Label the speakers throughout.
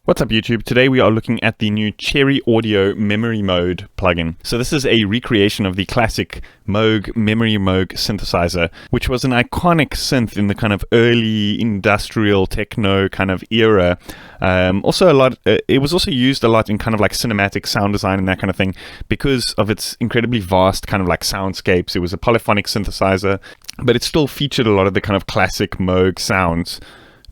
Speaker 1: What's up YouTube? Today we are looking at the new Cherry Audio MemoryMode plugin. So this is a recreation of the classic Moog MemoryMode synthesizer, which was an iconic synth in the kind of early industrial techno kind of era. It was also used a lot in kind of like cinematic sound design and that kind of thing because of its incredibly vast kind of like soundscapes. It was a polyphonic synthesizer, but it still featured a lot of the kind of classic Moog sounds.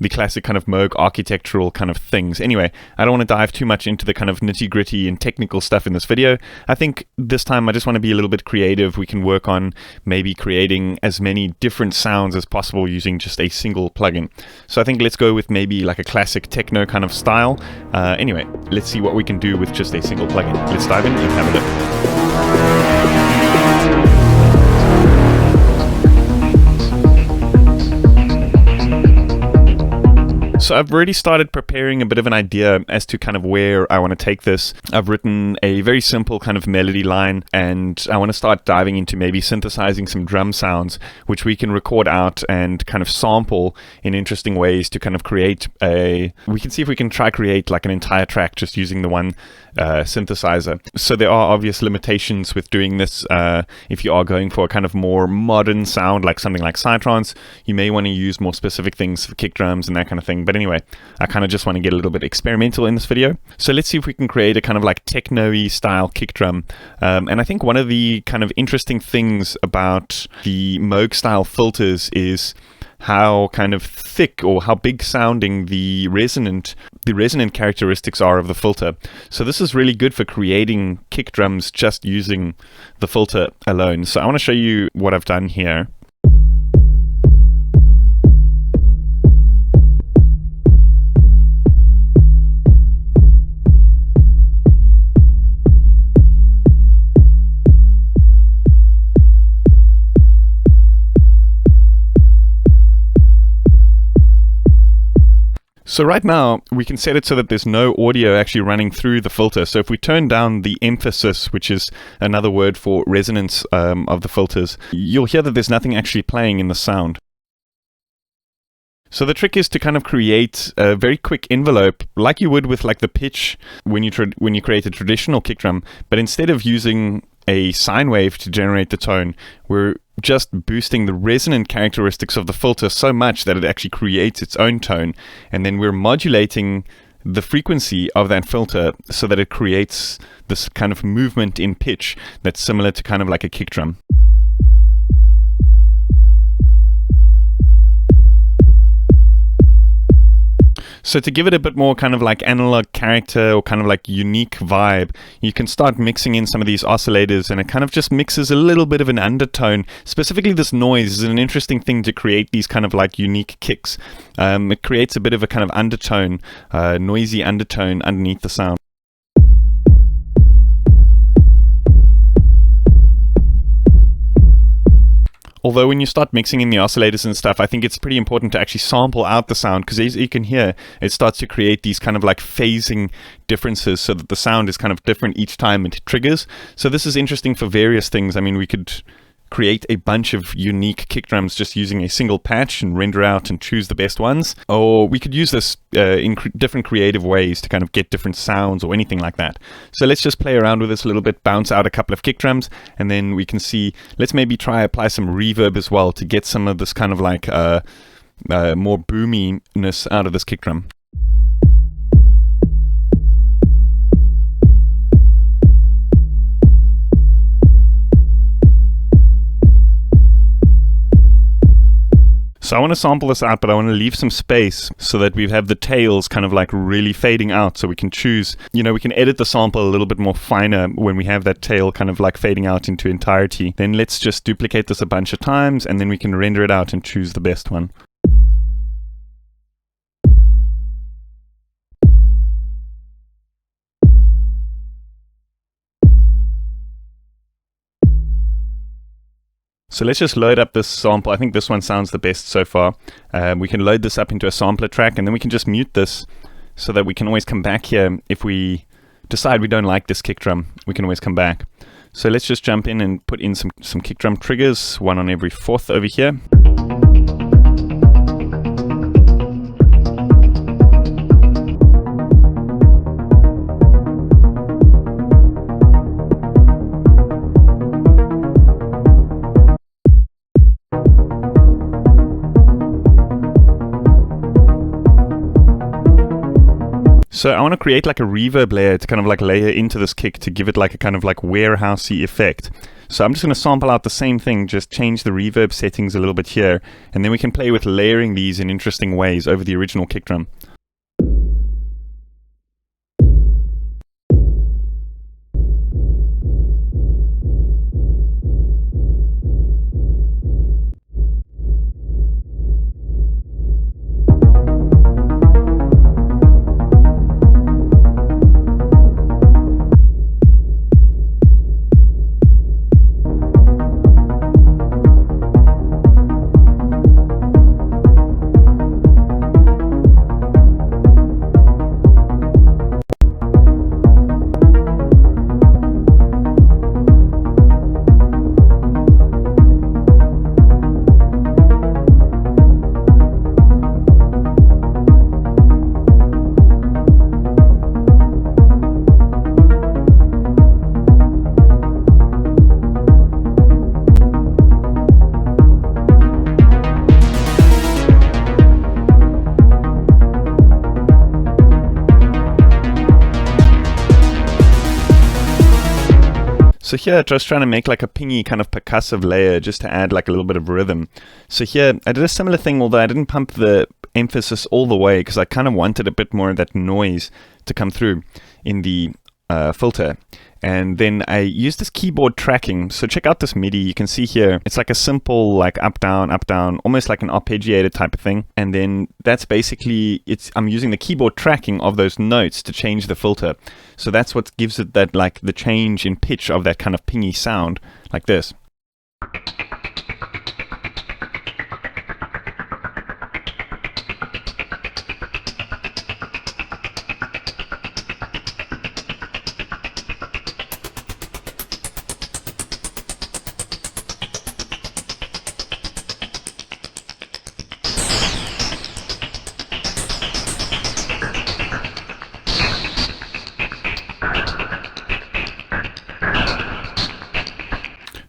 Speaker 1: The classic kind of Moog architectural kind of things. Anyway, I don't want to dive too much into the kind of nitty-gritty and technical stuff in this video. I think this time I just want to be a little bit creative. We can work on maybe creating as many different sounds as possible using just a single plugin. So I think let's go with maybe like a classic techno kind of style. Anyway, let's see what we can do with just a single plugin. Let's dive in and have a look. So I've already started preparing a bit of an idea as to kind of where I want to take this. I've written a very simple kind of melody line, and I want to start diving into maybe synthesizing some drum sounds, which we can record out and kind of sample in interesting ways to kind of create we can see if we can create like an entire track just using the one synthesizer. So there are obvious limitations with doing this. If you are going for a kind of more modern sound, like something like Psytrance, you may want to use more specific things for kick drums and that kind of thing. But anyway, I kind of just want to get a little bit experimental in this video. So let's see if we can create a kind of like techno-y style kick drum. And I think one of the kind of interesting things about the Moog style filters is how kind of thick or how big sounding the resonant characteristics are of the filter. So this is really good for creating kick drums just using the filter alone. So I want to show you what I've done here. So right now, we can set it so that there's no audio actually running through the filter. So if we turn down the emphasis, which is another word for resonance of the filters, you'll hear that there's nothing actually playing in the sound. So the trick is to kind of create a very quick envelope, like you would with like the pitch when you create a traditional kick drum, but instead of using a sine wave to generate the tone, we're just boosting the resonant characteristics of the filter so much that it actually creates its own tone, and then we're modulating the frequency of that filter so that it creates this kind of movement in pitch that's similar to kind of like a kick drum. So to give it a bit more kind of like analog character or kind of like unique vibe, you can start mixing in some of these oscillators, and it kind of just mixes a little bit of an undertone. Specifically this noise is an interesting thing to create these kind of like unique kicks. It creates a bit of a kind of undertone, noisy undertone underneath the sound. Although when you start mixing in the oscillators and stuff, I think it's pretty important to actually sample out the sound, because as you can hear, it starts to create these kind of like phasing differences so that the sound is kind of different each time it triggers. So this is interesting for various things. I mean, we could create a bunch of unique kick drums just using a single patch and render out and choose the best ones. Or we could use this in different creative ways to kind of get different sounds or anything like that. So let's just play around with this a little bit, bounce out a couple of kick drums, and then we can see, let's maybe apply some reverb as well to get some of this kind of like more boominess out of this kick drum. So I want to sample this out, but I want to leave some space so that we have the tails kind of like really fading out, so we can choose, we can edit the sample a little bit more finer when we have that tail kind of like fading out into entirety. Then let's just duplicate this a bunch of times, and then we can render it out and choose the best one. So let's just load up this sample. I think this one sounds the best so far. We can load this up into a sampler track, and then we can just mute this so that we can always come back here. If we decide we don't like this kick drum, we can always come back. So let's just jump in and put in some kick drum triggers, one on every fourth over here. So I want to create like a reverb layer to kind of like layer into this kick to give it like a kind of like warehousey effect. So I'm just going to sample out the same thing, just change the reverb settings a little bit here, and then we can play with layering these in interesting ways over the original kick drum. So here, just trying to make like a pingy kind of percussive layer just to add like a little bit of rhythm. So here, I did a similar thing, although I didn't pump the emphasis all the way because I kind of wanted a bit more of that noise to come through in the filter. And then I used this keyboard tracking. So check out this MIDI. You can see here, it's like a simple like up, down, almost like an arpeggiated type of thing. And then that's basically, I'm using the keyboard tracking of those notes to change the filter. So that's what gives it that like the change in pitch of that kind of pingy sound like this.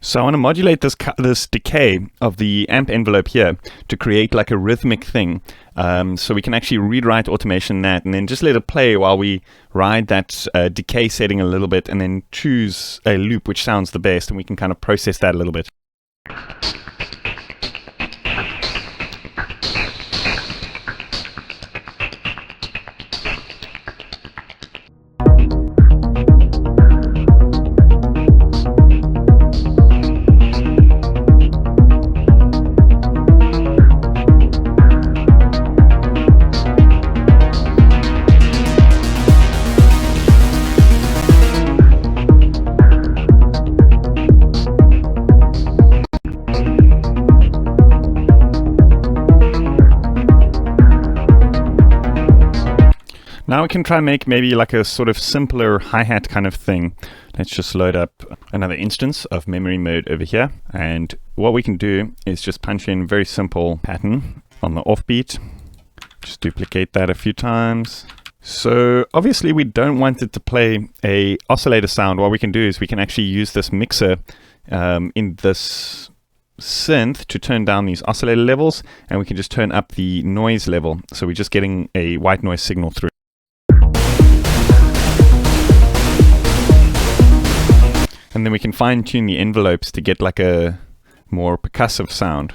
Speaker 1: So I want to modulate this decay of the amp envelope here to create like a rhythmic thing. So we can actually rewrite automation that and then just let it play while we ride that decay setting a little bit and then choose a loop which sounds the best, and we can kind of process that a little bit. Now we can try and make maybe like a sort of simpler hi-hat kind of thing. Let's just load up another instance of MemoryMode over here. And what we can do is just punch in a very simple pattern on the offbeat. Just duplicate that a few times. So obviously we don't want it to play a oscillator sound. What we can do is we can actually use this mixer in this synth to turn down these oscillator levels, and we can just turn up the noise level. So we're just getting a white noise signal through. And then we can fine tune the envelopes to get like a more percussive sound.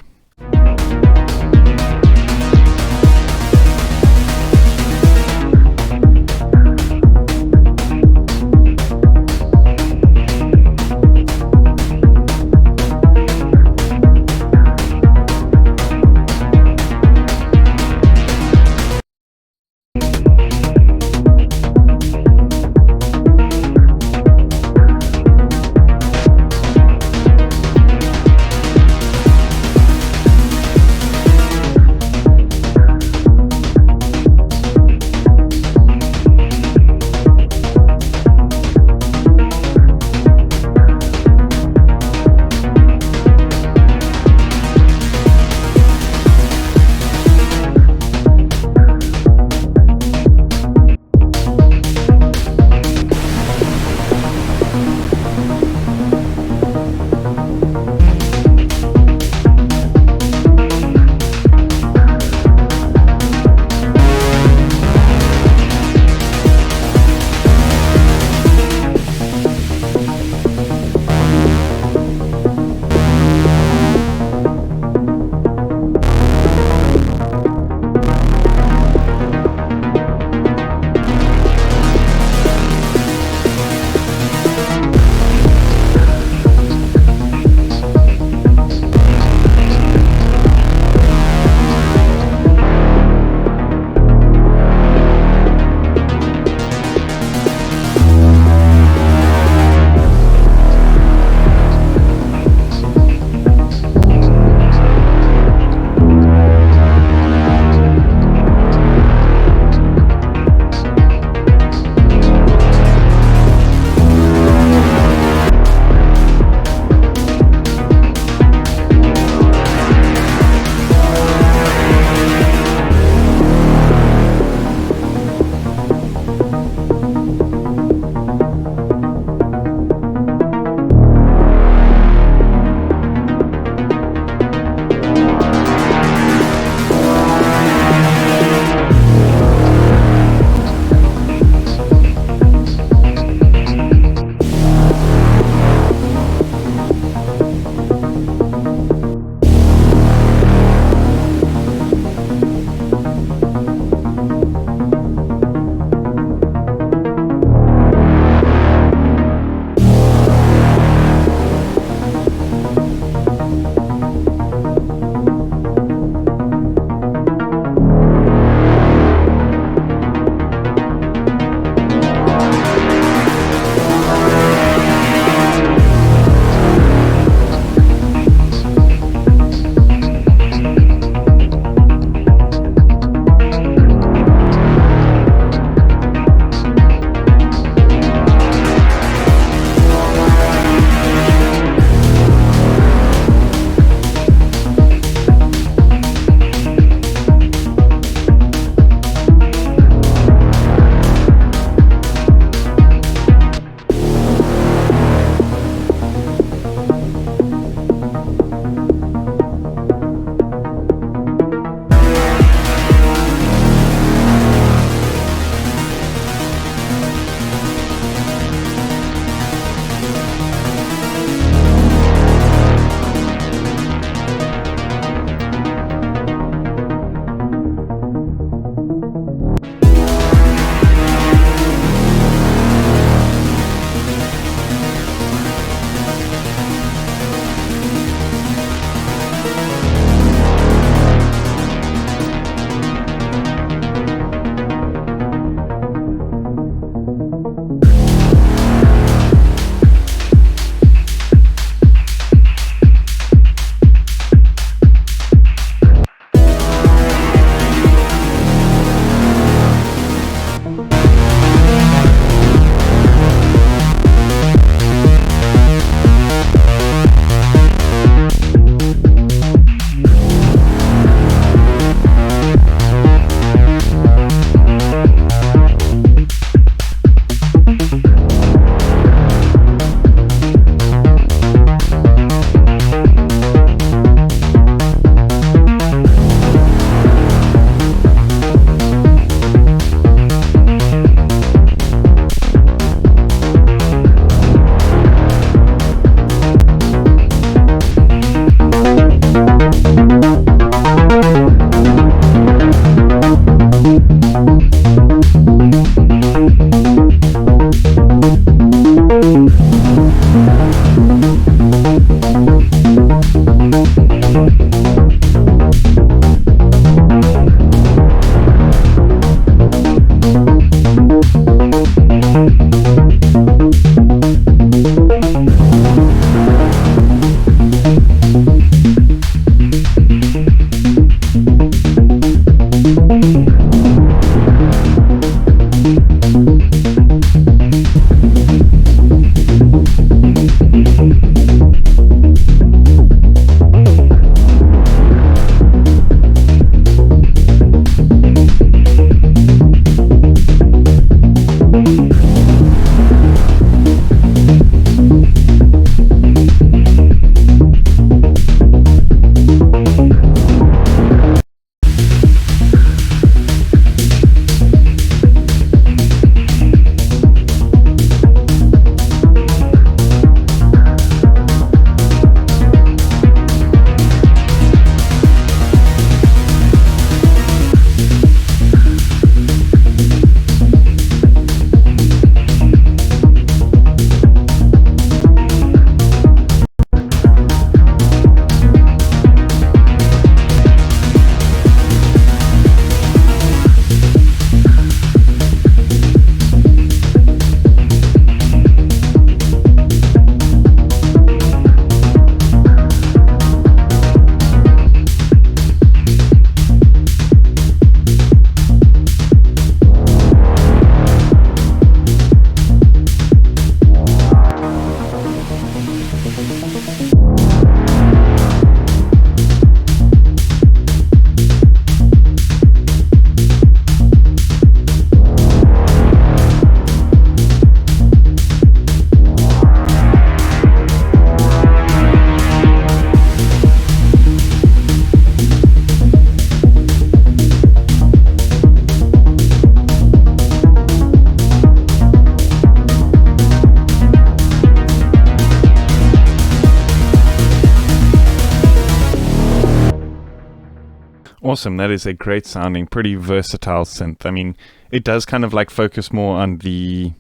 Speaker 1: Awesome. That is a great sounding, pretty versatile synth. I mean, it does kind of like focus more on the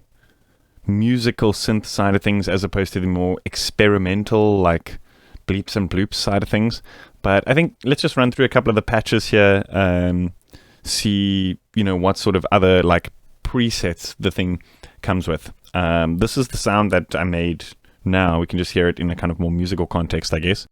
Speaker 1: musical synth side of things as opposed to the more experimental, like bleeps and bloops side of things. But I think let's just run through a couple of the patches here, see, what sort of other like presets the thing comes with. This is the sound that I made now. We can just hear it in a kind of more musical context, I guess.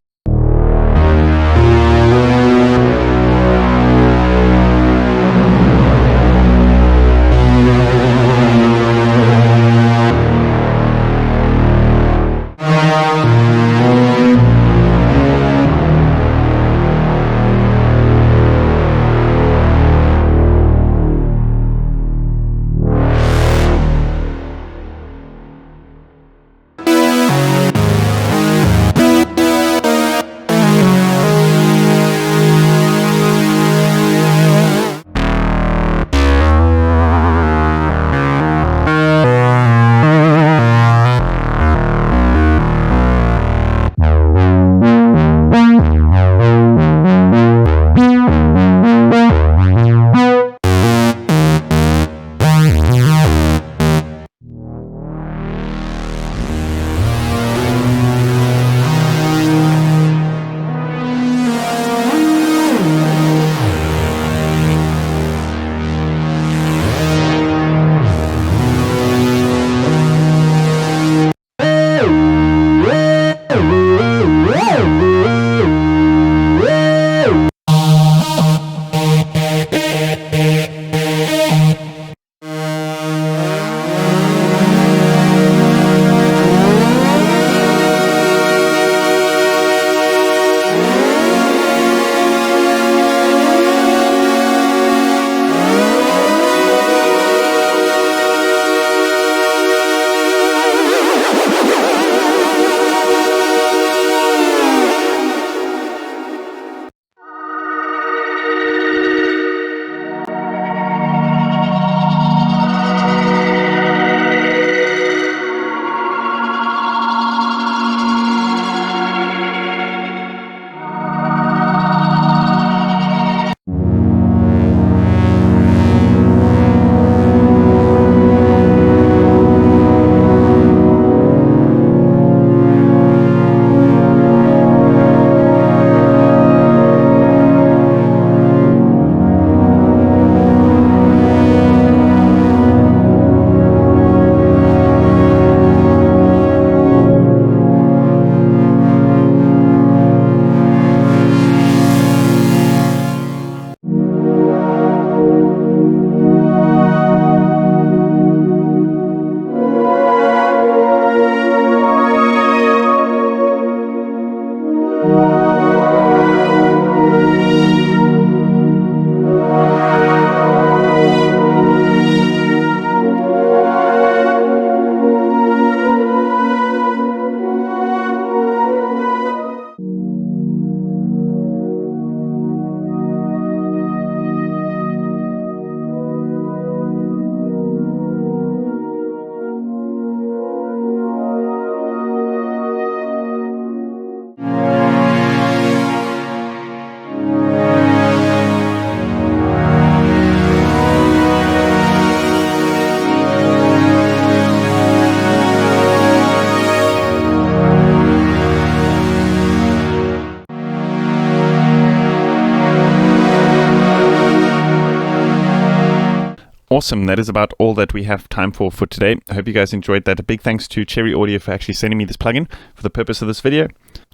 Speaker 1: Awesome. That is about all that we have time for today. I hope you guys enjoyed that. A big thanks to Cherry Audio for actually sending me this plugin for the purpose of this video.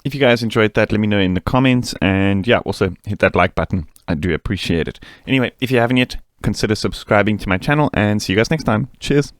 Speaker 1: If you guys enjoyed that, let me know in the comments. And yeah, also hit that like button. I do appreciate it. Anyway, if you haven't yet, consider subscribing to my channel and see you guys next time. Cheers.